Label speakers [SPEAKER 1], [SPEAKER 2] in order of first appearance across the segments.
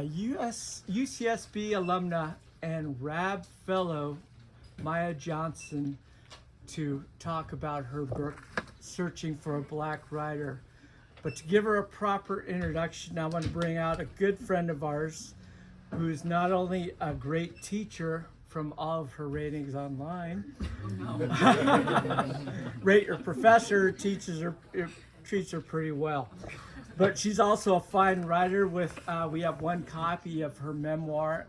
[SPEAKER 1] a UCSB alumna and RAB fellow, Maya Johnson, to talk about her book, Searching for a Black Writer. But to give her a proper introduction, I want to bring out a good friend of ours who's not only a great teacher from all of her ratings online, rate her professor, treats her pretty well. But she's also a fine writer with, we have one copy of her memoir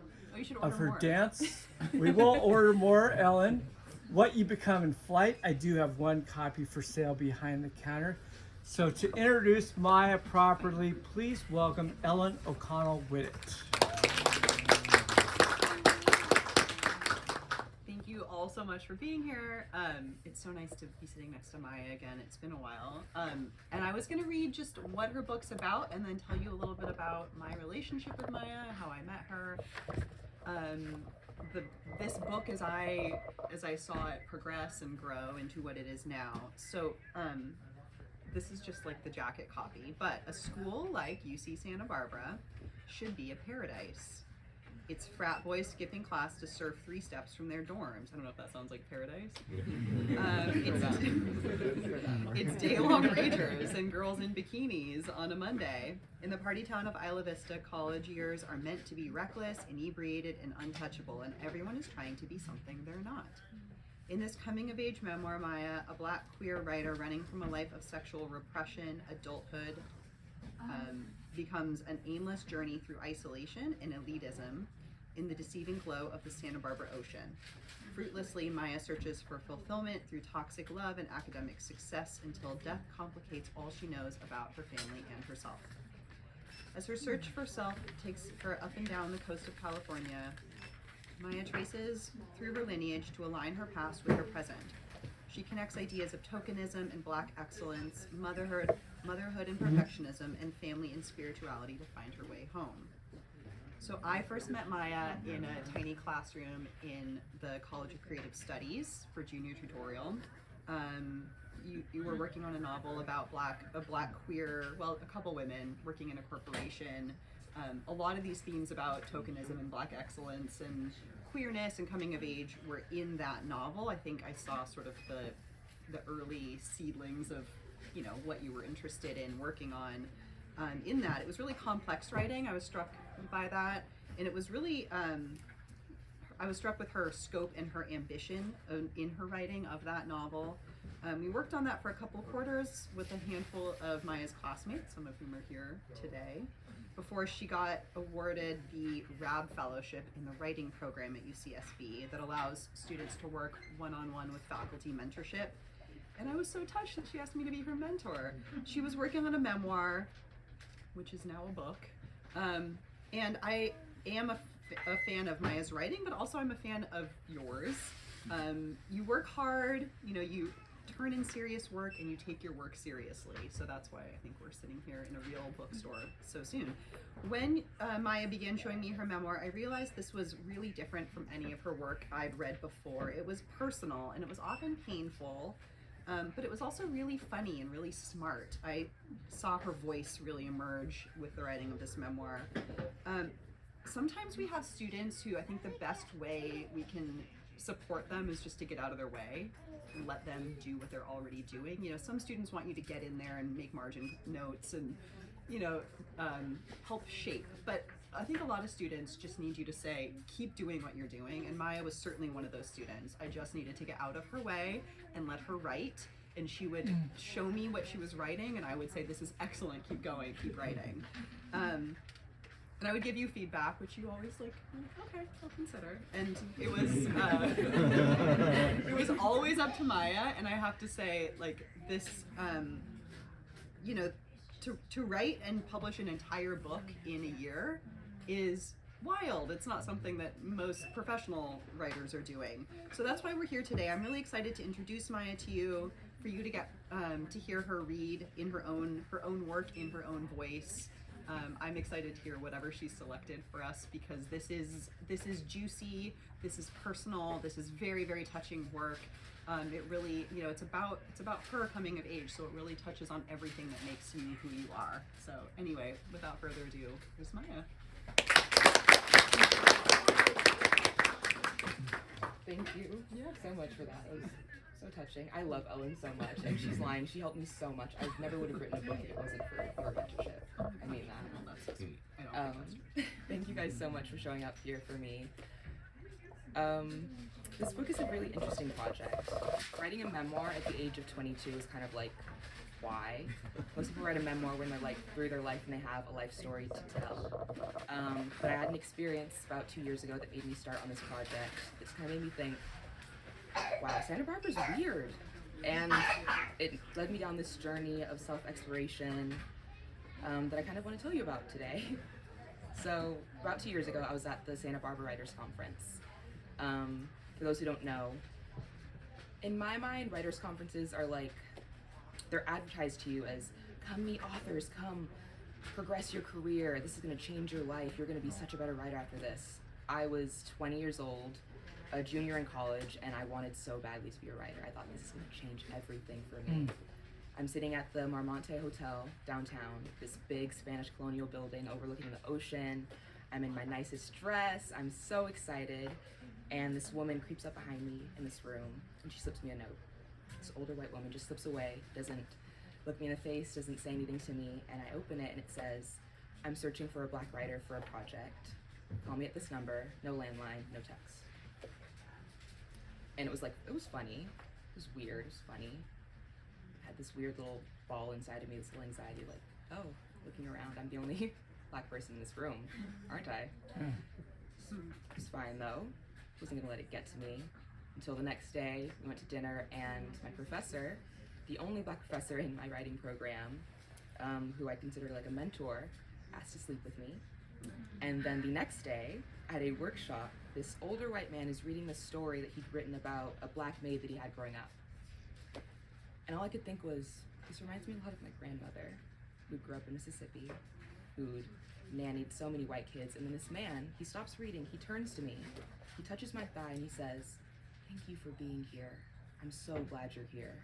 [SPEAKER 1] of her dance. We will order more, Ellen. What You Become in Flight. I do have one copy for sale behind the counter. So to introduce Maya properly, please welcome Ellen O'Connell Whittet.
[SPEAKER 2] Thank you all so much for being here. It's so nice to be sitting next to Maya again. It's been a while. And I was going to read just what her book's about and then tell you a little bit about my relationship with Maya, how I met her. This book, as I saw it progress and grow into what it is now. So this is just like the jacket copy, but a school like UC Santa Barbara should be a paradise. It's frat boys skipping class to surf 3 steps from their dorms. I don't know if that sounds like paradise. It's day-long ragers and girls in bikinis on a Monday. In the party town of Isla Vista, college years are meant to be reckless, inebriated, and untouchable, and everyone is trying to be something they're not. In this coming-of-age memoir, Maya, a Black queer writer running from a life of sexual repression, adulthood, becomes an aimless journey through isolation and elitism in the deceiving glow of the Santa Barbara ocean. Fruitlessly, Maya searches for fulfillment through toxic love and academic success until death complicates all she knows about her family and herself. As her search for self takes her up and down the coast of California, Maya traces through her lineage to align her past with her present. She connects ideas of tokenism and Black excellence, motherhood and perfectionism, and family and spirituality to find her way home. So I first met Maya in a tiny classroom in the College of Creative Studies for junior tutorial. You were working on a novel about a black queer, well, a couple women working in a corporation. A lot of these themes about tokenism and Black excellence and queerness and coming of age were in that novel. I think I saw sort of the early seedlings of, you know, what you were interested in working on in that. It was really complex writing. I was struck by that, and it was really I was struck with her scope and her ambition in her writing of that novel. We worked on that for a couple quarters with a handful of Maya's classmates, some of whom are here today, before she got awarded the RAB Fellowship in the writing program at UCSB that allows students to work one-on-one with faculty mentorship. And I was so touched that she asked me to be her mentor. She was working on a memoir, which is now a book. And I am a fan of Maya's writing, but also I'm a fan of yours. You work hard, you know, you turn in serious work and you take your work seriously. So that's why I think we're sitting here in a real bookstore so soon. When Maya began showing me her memoir, I realized this was really different from any of her work I'd read before. It was personal and it was often painful, but it was also really funny and really smart. I saw her voice really emerge with the writing of this memoir. Sometimes we have students who I think the best way we can support them is just to get out of their way and let them do what they're already doing. You know, some students want you to get in there and make margin notes and, you know, help shape. But I think a lot of students just need you to say, keep doing what you're doing. And Maya was certainly one of those students. I just needed to get out of her way and let her write. And she would show me what she was writing, and I would say, this is excellent, keep going, keep writing. And I would give you feedback, which you always like, okay, I'll consider. And it was always up to Maya. And I have to say, like, this, you know, to write and publish an entire book in a year is wild. It's not something that most professional writers are doing. So that's why we're here today. I'm really excited to introduce Maya to you, for you to get to hear her read in her own work in her own voice. I'm excited to hear whatever she's selected for us, because this is juicy, this is personal, this is very, very touching work. It really, you know, it's about her coming of age, so it really touches on everything that makes you who you are. So anyway, without further ado, here's Maya.
[SPEAKER 3] so much for that. It was so touching. I love Ellen so much, and she's lying. She helped me so much. I never would have written a book if it wasn't for your mentorship. I mean that. Thank you guys so much for showing up here for me. This book is a really interesting project. Writing a memoir at the age of 22 is kind of like, why? Most people write a memoir when they're like through their life and they have a life story to tell. But I had an experience about 2 years ago that made me start on this project. It's kind of made me think, wow, Santa Barbara's weird. And it led me down this journey of self-exploration that I kind of want to tell you about today. So about 2 years ago, I was at the Santa Barbara Writers Conference. For those who don't know, in my mind, writers' conferences are like, they're advertised to you as, come meet authors, come progress your career, this is gonna change your life, you're gonna be such a better writer after this. I was 20 years old, a junior in college, and I wanted so badly to be a writer. I thought this is gonna change everything for me. I'm sitting at the Marmonte Hotel downtown, this big Spanish colonial building overlooking the ocean. I'm in my nicest dress, I'm so excited, and this woman creeps up behind me in this room, and she slips me a note. This older white woman just slips away, doesn't look me in the face, doesn't say anything to me, and I open it and it says, I'm searching for a Black writer for a project. Call me at this number, no landline, no text. And it was like, it was funny, it was weird, it was funny. I had this weird little ball inside of me, this little anxiety, like, oh, looking around, I'm the only Black person in this room, aren't I? It was fine though, wasn't gonna let it get to me. Until the next day, we went to dinner, and my professor, the only Black professor in my writing program, who I consider like a mentor, asked to sleep with me. And then the next day, at a workshop, this older white man is reading the story that he'd written about a Black maid that he had growing up. And all I could think was, this reminds me a lot of my grandmother, who grew up in Mississippi, who'd nannied so many white kids. And then this man, he stops reading, he turns to me, he touches my thigh, and he says, thank you for being here. I'm so glad you're here.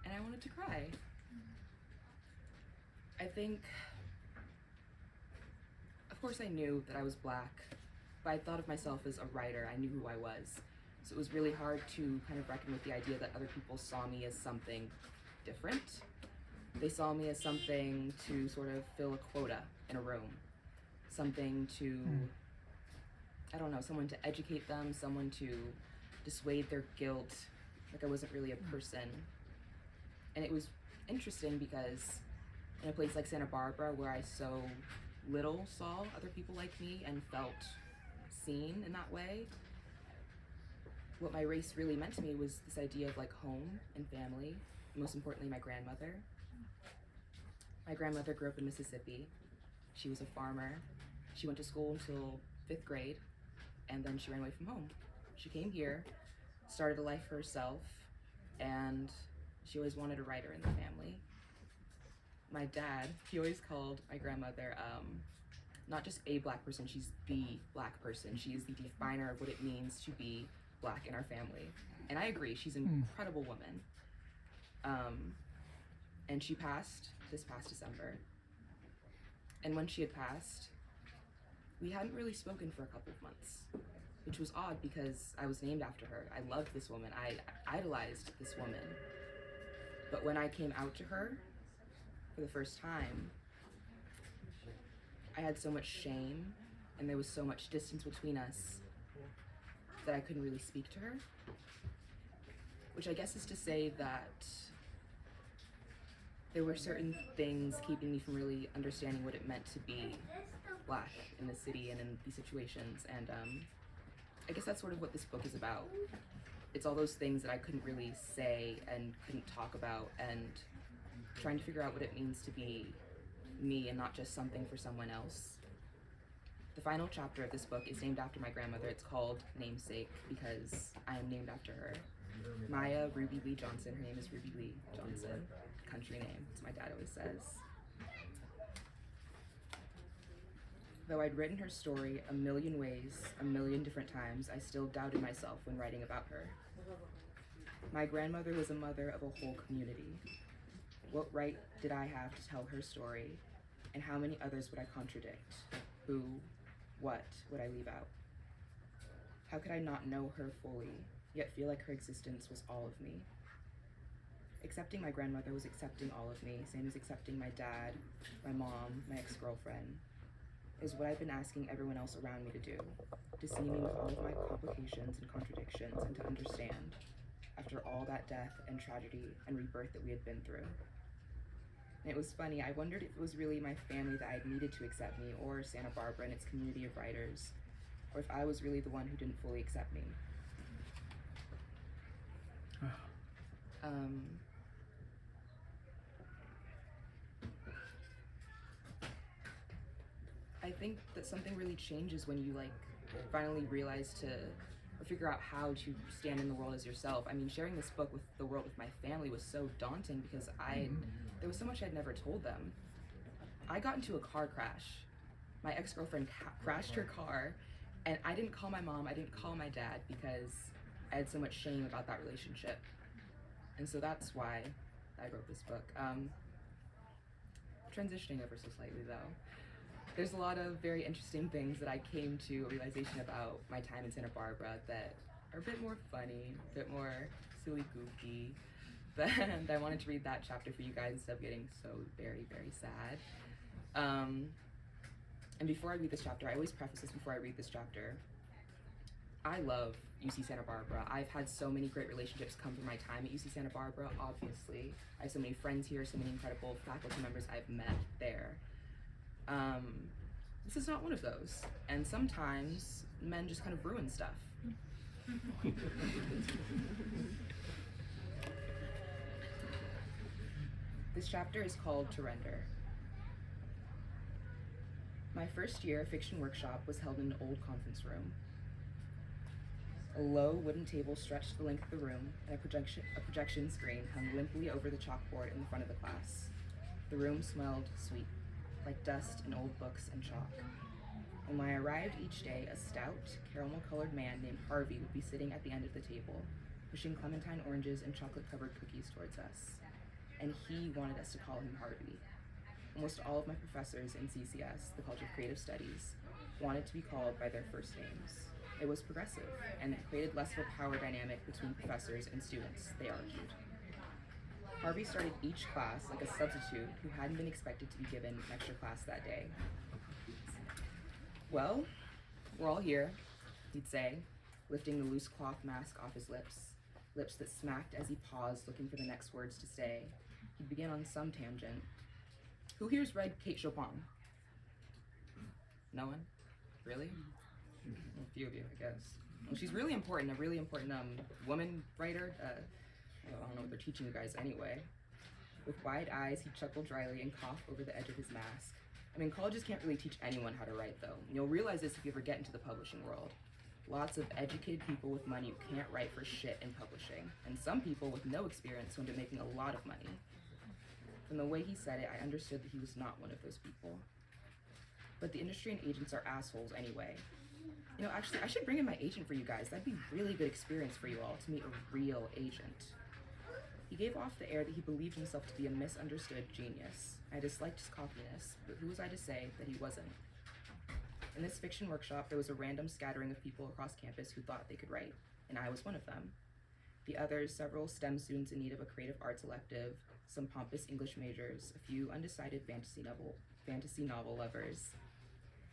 [SPEAKER 3] And I wanted to cry. I think, of course I knew that I was Black, but I thought of myself as a writer. I knew who I was. So it was really hard to kind of reckon with the idea that other people saw me as something different. They saw me as something to sort of fill a quota in a room. Something to, I don't know, someone to educate them, someone to dissuade their guilt, like I wasn't really a person. And it was interesting because in a place like Santa Barbara, where I so little saw other people like me and felt seen in that way, what my race really meant to me was this idea of like home and family, and most importantly, my grandmother. My grandmother grew up in Mississippi. She was a farmer. She went to school until 5th grade, and then she ran away from home. She came here, started a life for herself, and she always wanted a writer in the family. My dad, he always called my grandmother not just a Black person, she's the Black person. She is the definer of what it means to be Black in our family. And I agree, she's an incredible woman. And she passed this past December. And when she had passed, we hadn't really spoken for a couple of months, which was odd because I was named after her. I loved this woman, I idolized this woman. But when I came out to her for the first time, I had so much shame and there was so much distance between us that I couldn't really speak to her. Which I guess is to say that there were certain things keeping me from really understanding what it meant to be Black in the city and in these situations. And I guess that's sort of what this book is about. It's all those things that I couldn't really say and couldn't talk about, and trying to figure out what it means to be me and not just something for someone else. The final chapter of this book is named after my grandmother. It's called Namesake because I am named after her. Maya Ruby Lee Johnson. Her name is Ruby Lee Johnson. Country name, as my dad always says. Though I'd written her story a million ways, a million different times, I still doubted myself when writing about her. My grandmother was a mother of a whole community. What right did I have to tell her story, and how many others would I contradict? Who, what would I leave out? How could I not know her fully, yet feel like her existence was all of me? Accepting my grandmother was accepting all of me, same as accepting my dad, my mom, my ex-girlfriend, is what I've been asking everyone else around me to do, to see me with all of my complications and contradictions and to understand, after all that death and tragedy and rebirth that we had been through. And it was funny, I wondered if it was really my family that I had needed to accept me, or Santa Barbara and its community of writers, or if I was really the one who didn't fully accept me. I think that something really changes when you finally realize or figure out how to stand in the world as yourself. I mean, sharing this book with the world with my family was so daunting because there was so much I'd never told them. I got into a car crash. My ex-girlfriend crashed her car, and I didn't call my mom, I didn't call my dad because I had so much shame about that relationship. And so that's why I wrote this book. Transitioning ever so slightly though. There's a lot of very interesting things that I came to a realization about my time in Santa Barbara that are a bit more funny, a bit more silly, goofy. And I wanted to read that chapter for you guys instead of getting so very, very sad. And before I read this chapter, I always preface this before I read this chapter. I love UC Santa Barbara. I've had so many great relationships come from my time at UC Santa Barbara, obviously. I have so many friends here, so many incredible faculty members I've met there. This is not one of those. And sometimes men just kind of ruin stuff. This chapter is called To Render. My first year fiction workshop was held in an old conference room. A low wooden table stretched the length of the room, and a projection screen hung limply over the chalkboard in the front of the class. The room smelled sweet, like dust and old books and chalk. And when I arrived each day, a stout, caramel-colored man named Harvey would be sitting at the end of the table, pushing clementine oranges and chocolate-covered cookies towards us. And he wanted us to call him Harvey. Almost all of my professors in CCS, the College of Creative Studies, wanted to be called by their first names. It was progressive, and it created less of a power dynamic between professors and students, they argued. Harvey started each class like a substitute who hadn't been expected to be given an extra class that day. Well, we're all here, he'd say, lifting the loose cloth mask off his lips that smacked as he paused looking for the next words to say. He'd begin on some tangent. Who here's read Kate Chopin? No one? Really? A few of you, I guess. Well, she's really important, a really important woman writer. I don't know what they're teaching you guys anyway. With wide eyes, he chuckled dryly and coughed over the edge of his mask. I mean, colleges can't really teach anyone how to write, though. You'll realize this if you ever get into the publishing world. Lots of educated people with money who can't write for shit in publishing, and some people with no experience who end up making a lot of money. From the way he said it, I understood that he was not one of those people. But the industry and agents are assholes anyway. Actually, I should bring in my agent for you guys. That'd be a really good experience for you all, to meet a real agent. He gave off the air that he believed himself to be a misunderstood genius. I disliked his cockiness, but who was I to say that he wasn't? In this fiction workshop, there was a random scattering of people across campus who thought they could write, and I was one of them. The others, several STEM students in need of a creative arts elective, some pompous English majors, a few undecided fantasy novel lovers.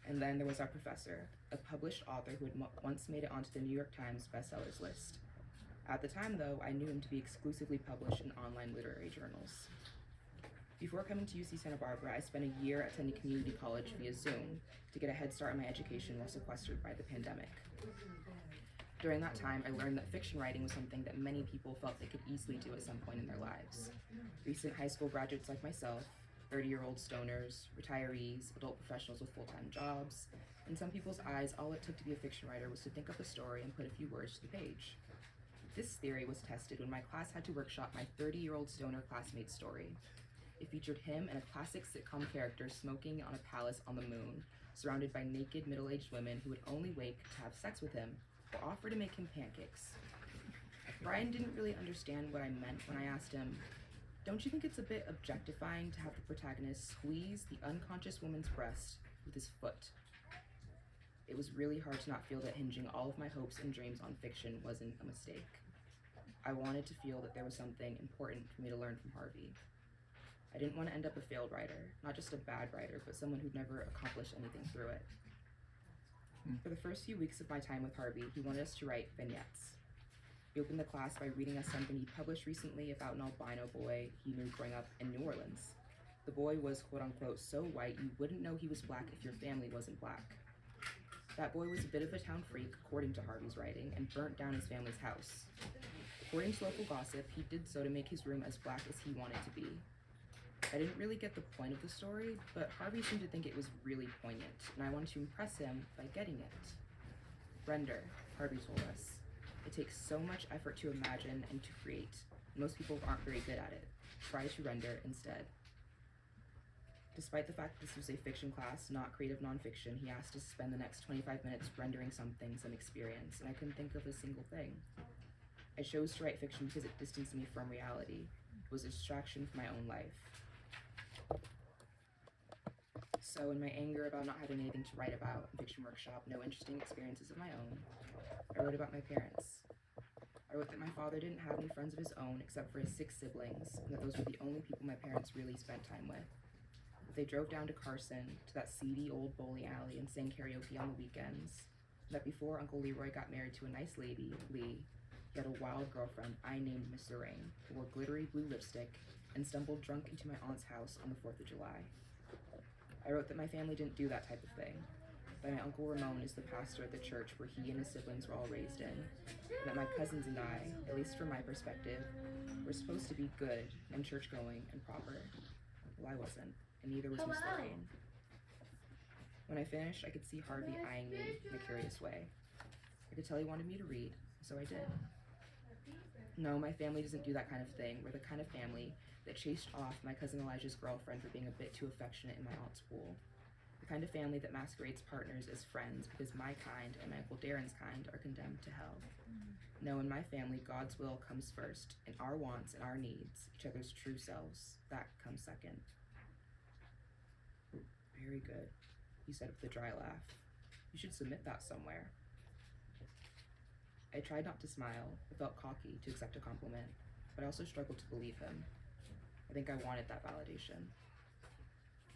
[SPEAKER 3] And then there was our professor, a published author who had once made it onto the New York Times bestsellers list. At the time, though, I knew him to be exclusively published in online literary journals. Before coming to UC Santa Barbara, I spent a year attending community college via Zoom to get a head start in my education while sequestered by the pandemic. During that time, I learned that fiction writing was something that many people felt they could easily do at some point in their lives. Recent high school graduates like myself, 30-year-old stoners, retirees, adult professionals with full-time jobs. In some people's eyes, all it took to be a fiction writer was to think up a story and put a few words to the page. This theory was tested when my class had to workshop my 30-year-old stoner classmate's story. It featured him and a classic sitcom character smoking on a palace on the moon, surrounded by naked middle-aged women who would only wake to have sex with him or offer to make him pancakes. Brian didn't really understand what I meant when I asked him, "Don't you think it's a bit objectifying to have the protagonist squeeze the unconscious woman's breast with his foot?" it was really hard to not feel that hinging all of my hopes and dreams on fiction wasn't a mistake. I wanted to feel that there was something important for me to learn from Harvey. I didn't want to end up a failed writer, not just a bad writer, but someone who'd never accomplished anything through it. For the first few weeks of my time with Harvey, he wanted us to write vignettes. He opened the class by reading us something he published recently about an albino boy he knew growing up in New Orleans. The boy was, quote-unquote, so white you wouldn't know he was black if your family wasn't black. That boy was a bit of a town freak, according to Harvey's writing, and burnt down his family's house. According to local gossip, he did so to make his room as black as he wanted to be. I didn't really get the point of the story, but Harvey seemed to think it was really poignant, and I wanted to impress him by getting it. Render, Harvey told us. It takes so much effort to imagine and to create. Most people aren't very good at it. Try to render instead. Despite the fact this was a fiction class, not creative nonfiction, he asked us to spend the next 25 minutes rendering something, some experience, and I couldn't think of a single thing. I chose to write fiction because it distanced me from reality. It was a distraction from my own life. So in my anger about not having anything to write about in Fiction Workshop, no interesting experiences of my own, I wrote about my parents. I wrote that my father didn't have any friends of his own except for his 6 siblings, and that those were the only people my parents really spent time with. They drove down to Carson, to that seedy old bowling alley, and sang karaoke on the weekends. And that before Uncle Leroy got married to a nice lady, Lee, he had a wild girlfriend I named Miss Lorraine, who wore glittery blue lipstick and stumbled drunk into my aunt's house on the 4th of July. I wrote that my family didn't do that type of thing, that my Uncle Ramon is the pastor at the church where he and his siblings were all raised in, and that my cousins and I, at least from my perspective, were supposed to be good and church-going and proper. Well, I wasn't, and neither was Miss Lorraine. When I finished, I could see Harvey eyeing me in a curious way. I could tell he wanted me to read, so I did. No, my family doesn't do that kind of thing. We're the kind of family that chased off my cousin Elijah's girlfriend for being a bit too affectionate in my aunt's pool. The kind of family that masquerades partners as friends because my kind and my Uncle Darren's kind are condemned to hell. No, in my family, God's will comes first, and our wants and our needs, each other's true selves, that comes second. Very good, he said with a dry laugh. You should submit that somewhere. I tried not to smile. I felt cocky to accept a compliment, but I also struggled to believe him. I think I wanted that validation.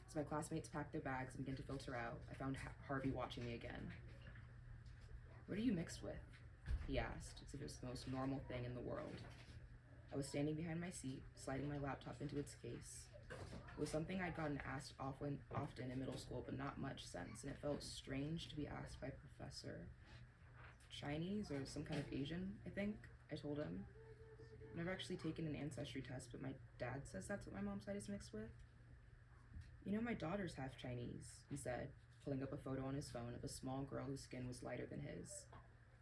[SPEAKER 3] As my classmates packed their bags and began to filter out, I found Harvey watching me again. What are you mixed with? He asked, as if it was the most normal thing in the world. I was standing behind my seat, sliding my laptop into its case. It was something I'd gotten asked often in middle school, but not much since, and it felt strange to be asked by a professor. Chinese or some kind of Asian, I think, I told him. I've never actually taken an ancestry test, but my dad says that's what my mom's side is mixed with. You know, my daughter's half Chinese, he said, pulling up a photo on his phone of a small girl whose skin was lighter than his.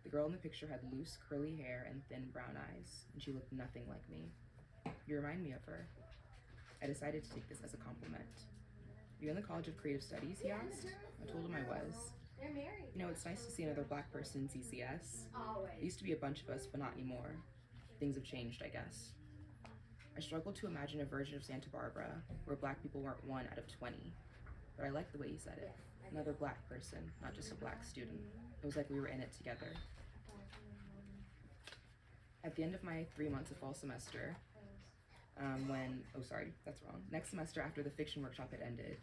[SPEAKER 3] The girl in the picture had loose, curly hair and thin brown eyes, and she looked nothing like me. You remind me of her. I decided to take this as a compliment. Are you in the College of Creative Studies, he asked. I told him I was. You know, it's nice to see another black person in CCS. There used to be a bunch of us, but not anymore. Things have changed, I guess. I struggled to imagine a version of Santa Barbara where black people weren't 1 out of 20, but I liked the way he said it. Another black person, not just a black student. It was like we were in it together. At the end of my 3 months of fall semester, next semester after the fiction workshop had ended,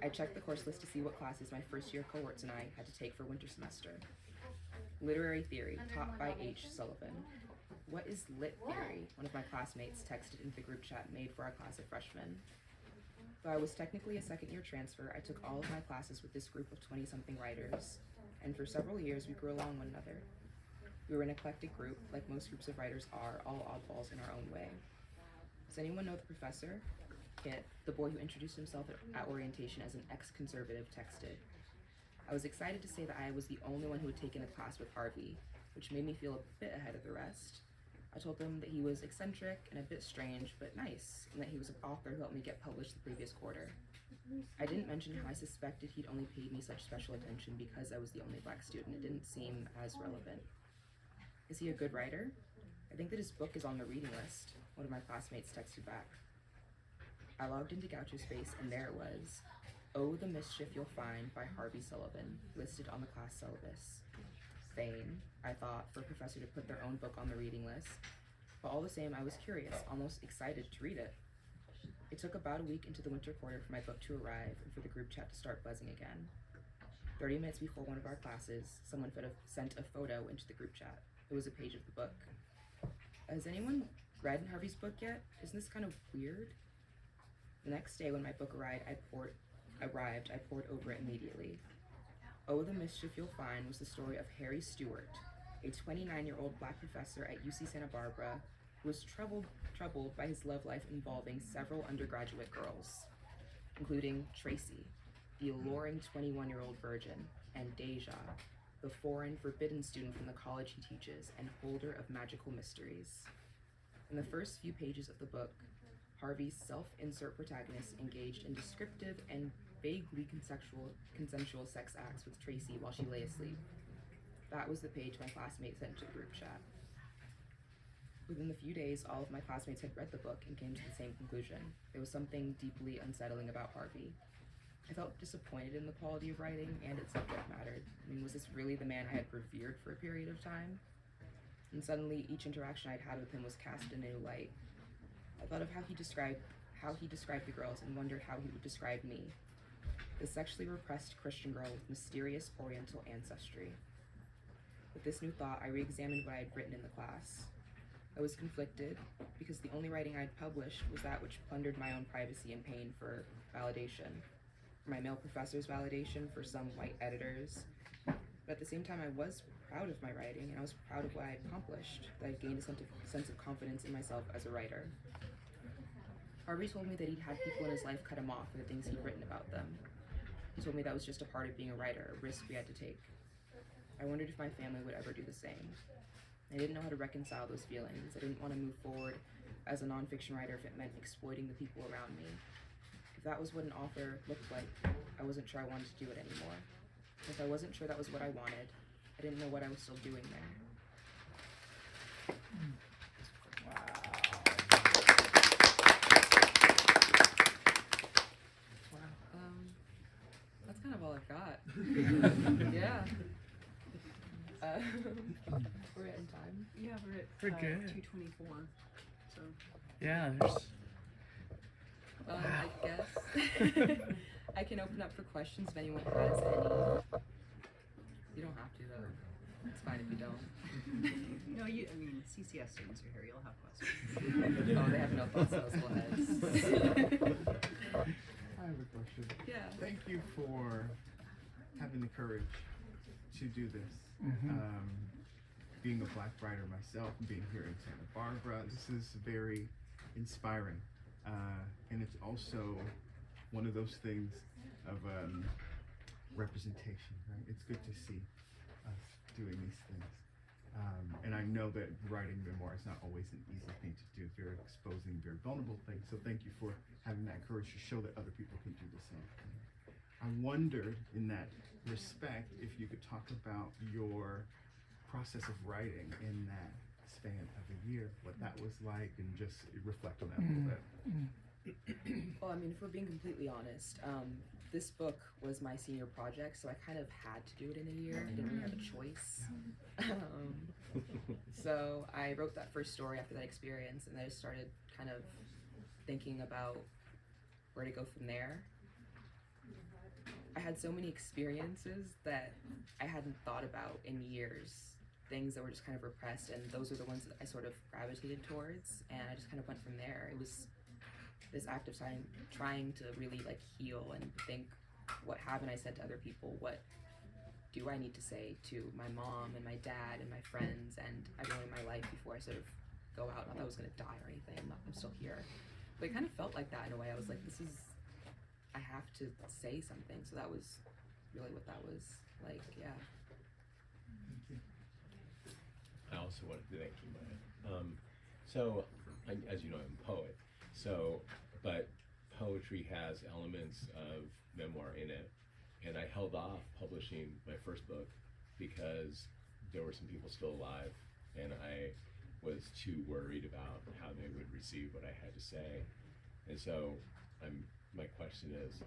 [SPEAKER 3] I checked the course list to see what classes my first year cohorts and I had to take for winter semester. Literary theory, taught by H. Sullivan. What is lit theory? One of my classmates texted into the group chat made for our class of freshmen. Though I was technically a second-year transfer, I took all of my classes with this group of 20-something writers, and for several years we grew along one another. We were an eclectic group, like most groups of writers are, all oddballs in our own way. Does anyone know the professor? Kit, the boy who introduced himself at orientation as an ex-conservative, texted. I was excited to say that I was the only one who had taken a class with Harvey, which made me feel a bit ahead of the rest. I told him that he was eccentric and a bit strange, but nice, and that he was an author who helped me get published the previous quarter. I didn't mention how I suspected he'd only paid me such special attention because I was the only black student. It didn't seem as relevant. Is he a good writer? I think that his book is on the reading list, one of my classmates texted back. I logged into Gaucho Space and there it was. Oh, the Mischief You'll Find by Harvey Sullivan, listed on the class syllabus. Fame, I thought, for a professor to put their own book on the reading list, but all the same I was curious, almost excited to read it. It took about a week into the winter quarter for my book to arrive and for the group chat to start buzzing again. 30 minutes before one of our classes, someone sent a photo into the group chat. It was a page of the book. Has anyone read Harvey's book yet? Isn't this kind of weird? The next day when my book arrived, I poured over it immediately. Oh, the Mischief You'll Find was the story of Harry Stewart, a 29-year-old black professor at UC Santa Barbara who was troubled by his love life involving several undergraduate girls, including Tracy, the alluring 21-year-old virgin, and Deja, the foreign, forbidden student from the college he teaches and holder of magical mysteries. In the first few pages of the book, Harvey's self-insert protagonist engaged in descriptive and vaguely consensual sex acts with Tracy while she lay asleep. That was the page my classmates sent to the group chat. Within a few days, all of my classmates had read the book and came to the same conclusion. There was something deeply unsettling about Harvey. I felt disappointed in the quality of writing and its subject matter. I mean, was this really the man I had revered for a period of time? And suddenly, each interaction I'd had with him was cast in a new light. I thought of how he described the girls and wondered how he would describe me, the sexually repressed Christian girl with mysterious Oriental ancestry. With this new thought, I re-examined what I had written in the class. I was conflicted because the only writing I'd published was that which plundered my own privacy and pain for validation, for my male professor's validation, for some white editors. But at the same time, I was proud of my writing, and I was proud of what I had accomplished, that I had gained a sense of confidence in myself as a writer. Harvey told me that he'd had people in his life cut him off for the things he'd written about them. He told me that was just a part of being a writer, a risk we had to take. I wondered if my family would ever do the same. I didn't know how to reconcile those feelings. I didn't want to move forward as a nonfiction writer if it meant exploiting the people around me. If that was what an author looked like, I wasn't sure I wanted to do it anymore. If I wasn't sure that was what I wanted, I didn't know what I was still doing there. That's kind of all I've got. Yeah. We're in time.
[SPEAKER 2] Yeah, we're at
[SPEAKER 1] Pretty good.
[SPEAKER 2] 2:24. So.
[SPEAKER 1] Yeah, there's.
[SPEAKER 3] I guess I can open up for questions if anyone has any. You don't have to though. It's fine if you don't.
[SPEAKER 2] No, CCS students are here. You'll have questions.
[SPEAKER 3] Oh, they have no thoughts on those heads.
[SPEAKER 4] I have a question.
[SPEAKER 3] Yeah.
[SPEAKER 4] Thank you for having the courage to do this. Being a black writer myself, and being here in Santa Barbara, this is very inspiring. And it's also one of those things of representation, right? It's good to see us doing these things. And I know that writing memoir is not always an easy thing to do, very exposing, very vulnerable thing. So thank you for having that courage to show that other people can do the same thing. I wondered in that respect if you could talk about your process of writing in that span of a year, what that was like, and just reflect on that a little bit.
[SPEAKER 3] Well, I mean, if we're being completely honest, this book was my senior project, so I kind of had to do it in a year. I didn't really have a choice. So I wrote that first story after that experience, and I just started kind of thinking about where to go from there. I had so many experiences that I hadn't thought about in years, things that were just kind of repressed, and those are the ones that I sort of gravitated towards, and I just kind of went from there. It was this act of trying to really like heal and think, what haven't I said to other people? What do I need to say to my mom and my dad and my friends and everyone in my life before I sort of go out? Not that I was going to die or anything, I'm still here. But it kind of felt like that in a way. I was like, I have to say something. So that was really what that was like, yeah.
[SPEAKER 5] I also wanted to thank you, Maya. So, as you know, I'm a poet. So, but poetry has elements of memoir in it. And I held off publishing my first book because there were some people still alive, and I was too worried about how they would receive what I had to say. And so, my question is,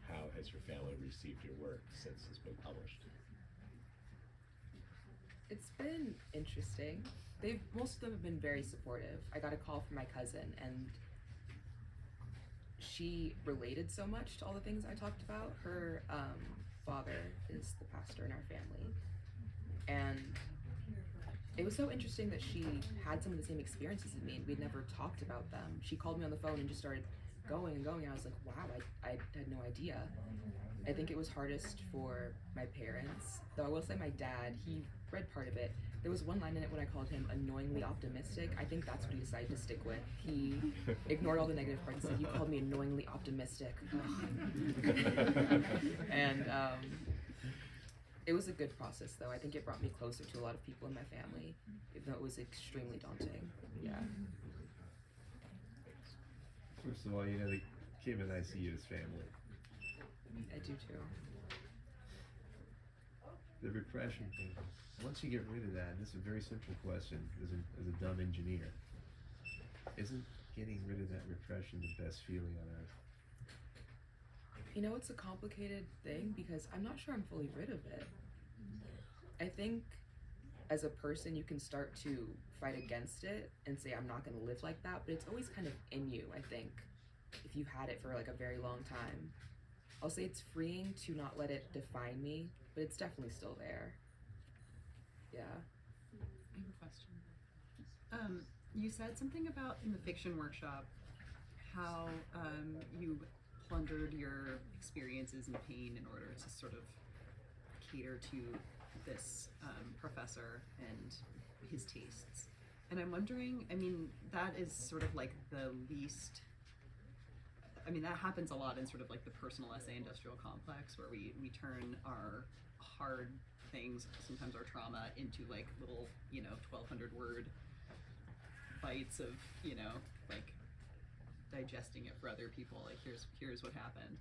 [SPEAKER 5] how has your family received your work since it's been published?
[SPEAKER 3] It's been interesting. Most of them have been very supportive. I got a call from my cousin, and she related so much to all the things I talked about. Her father is the pastor in our family, and it was so interesting that she had some of the same experiences as me, and we'd never talked about them. She called me on the phone and just started going and going, and I was like, wow, I had no idea. I think it was hardest for my parents, though I will say my dad, he read part of it. There was one line in it when I called him annoyingly optimistic. I think that's what he decided to stick with. He ignored all the negative parts and said, you called me annoyingly optimistic. And it was a good process, though. I think it brought me closer to a lot of people in my family, even though it was extremely daunting. Yeah.
[SPEAKER 6] First of all, Kim and I see you as family.
[SPEAKER 3] I do too.
[SPEAKER 6] The repression thing, once you get rid of that, and this is a very simple question as a dumb engineer, isn't getting rid of that repression the best feeling on earth?
[SPEAKER 3] You know, it's a complicated thing because I'm not sure I'm fully rid of it. I think as a person you can start to fight against it and say I'm not going to live like that, but it's always kind of in you, I think, if you've had it for like a very long time. I'll say it's freeing to not let it define me, but it's definitely still there. Yeah.
[SPEAKER 2] I have a question. You said something about in the fiction workshop how you plundered your experiences and pain in order to sort of cater to this professor and his tastes. And I'm wondering, I mean, that is sort of like the least, I mean, that happens a lot in sort of like the personal essay industrial complex where we turn our hard things, sometimes our trauma, into like little, 1,200 word bites of, like digesting it for other people. Like here's what happened.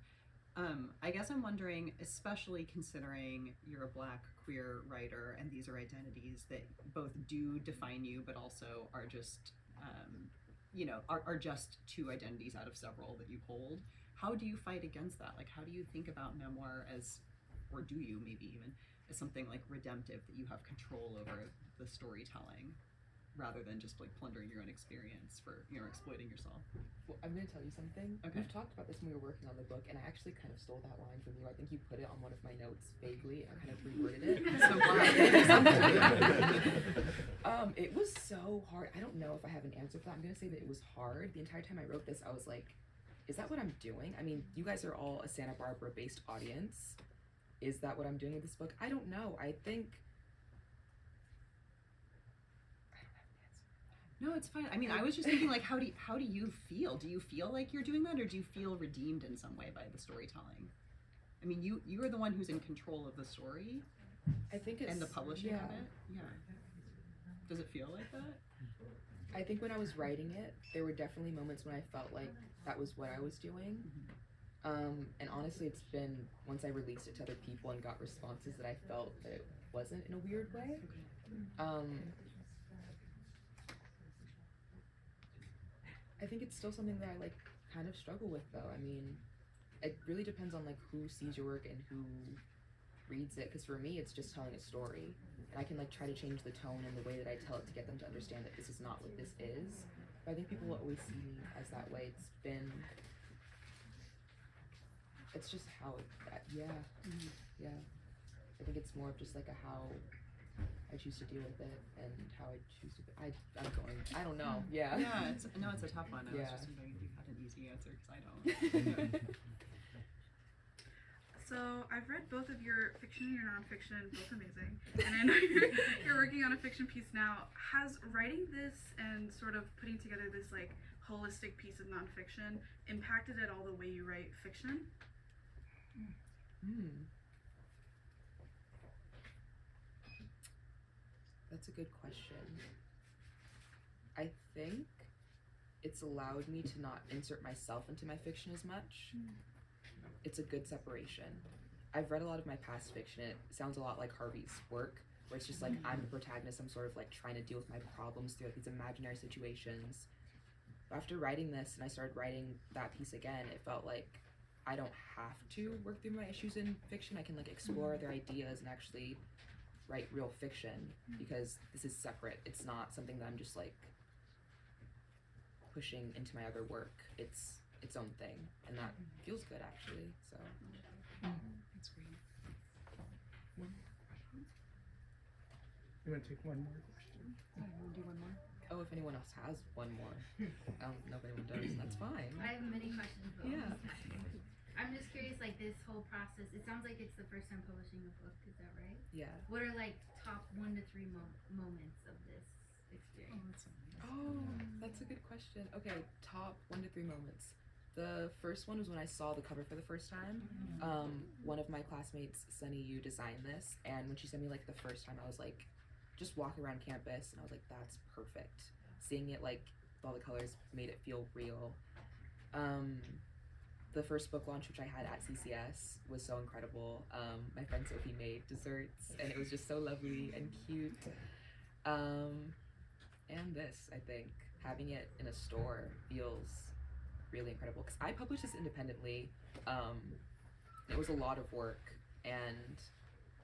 [SPEAKER 2] I guess I'm wondering, especially considering you're a Black queer writer and these are identities that both do define you, but also are just, are just two identities out of several that you hold. How do you fight against that? Like, how do you think about memoir as, or do you maybe even, as something like redemptive that you have control over the storytelling, rather than just like plundering your own experience for, exploiting yourself?
[SPEAKER 3] Well, I'm going to tell you something.
[SPEAKER 2] Okay.
[SPEAKER 3] We've talked about this when we were working on the book, and I actually kind of stole that line from you. I think you put it on one of my notes vaguely, and I kind of reworded it. So why? It was so hard. I don't know if I have an answer for that. I'm going to say that it was hard. The entire time I wrote this, I was like, is that what I'm doing? I mean, you guys are all a Santa Barbara-based audience. Is that what I'm doing with this book? I don't know. I think...
[SPEAKER 2] No, it's fine. I mean, I was just thinking, like, how do you feel? Do you feel like you're doing that, or do you feel redeemed in some way by the storytelling? I mean, you are the one who's in control of the story.
[SPEAKER 3] I think it's...
[SPEAKER 2] And the publishing
[SPEAKER 3] yeah.
[SPEAKER 2] of it? Yeah. Does it feel like that?
[SPEAKER 3] I think when I was writing it, there were definitely moments when I felt like that was what I was doing. And honestly, it's been, once I released it to other people and got responses, that I felt that it wasn't in a weird way. I think it's still something that I like kind of struggle with, though. I mean, it really depends on like who sees your work and who reads it, because for me it's just telling a story, and I can like try to change the tone and the way that I tell it to get them to understand that this is not what this is. But I think people will always see me as that way. It's just how yeah. I think it's more of just like a how I choose to deal with it and how I choose to. I don't know. Yeah.
[SPEAKER 2] Yeah. It's a tough one. I was just wondering if you had an easy answer, because I don't.
[SPEAKER 7] So I've read both of your fiction and your nonfiction, both amazing, and I know you're working on a fiction piece now. Has writing this and sort of putting together this like holistic piece of nonfiction impacted at all the way you write fiction?
[SPEAKER 3] That's a good question. I think it's allowed me to not insert myself into my fiction as much. It's a good separation. I've read a lot of my past fiction, and it sounds a lot like Harvey's work, where it's just like I'm the protagonist, I'm sort of like trying to deal with my problems through these imaginary situations. But after writing this and I started writing that piece again, it felt like I don't have to work through my issues in fiction. I can like explore other ideas and actually write real fiction, because this is separate. It's not something that I'm just like pushing into my other work. It's its own thing, and that feels good actually. So that's great.
[SPEAKER 1] You want to take one more question?
[SPEAKER 3] We'll do one more. Oh, if anyone else has one more. I don't know if anyone does, and that's fine.
[SPEAKER 8] I have many questions. But
[SPEAKER 3] Yeah.
[SPEAKER 8] I'm just curious, like this whole process. It sounds like it's the first time publishing a book. Is that right?
[SPEAKER 3] Yeah.
[SPEAKER 8] What are like top 1 to 3 moments of this experience?
[SPEAKER 3] Oh, that's a good question. Okay, top 1 to 3 moments. The first one was when I saw the cover for the first time. One of my classmates, Sunny Yu, designed this, and when she sent me like the first time, I was like, just walking around campus, and I was like, that's perfect. Seeing it like with all the colors made it feel real. The first book launch, which I had at CCS, was so incredible. My friend Sophie made desserts, and it was just so lovely and cute. And this, I think, having it in a store feels really incredible, because I published this independently. It was a lot of work, and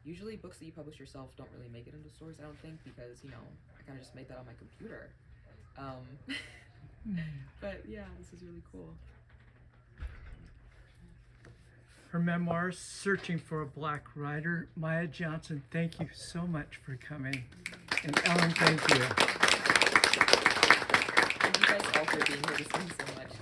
[SPEAKER 3] usually books that you publish yourself don't really make it into stores, I don't think, because, you know, I kind of just made that on my computer. But yeah, this is really cool.
[SPEAKER 1] Her memoirs, Searching for a Black Writer. Maya Johnson, thank you so much for coming. And Ellen, thank you.
[SPEAKER 3] Thank you guys all for being here. This means so much.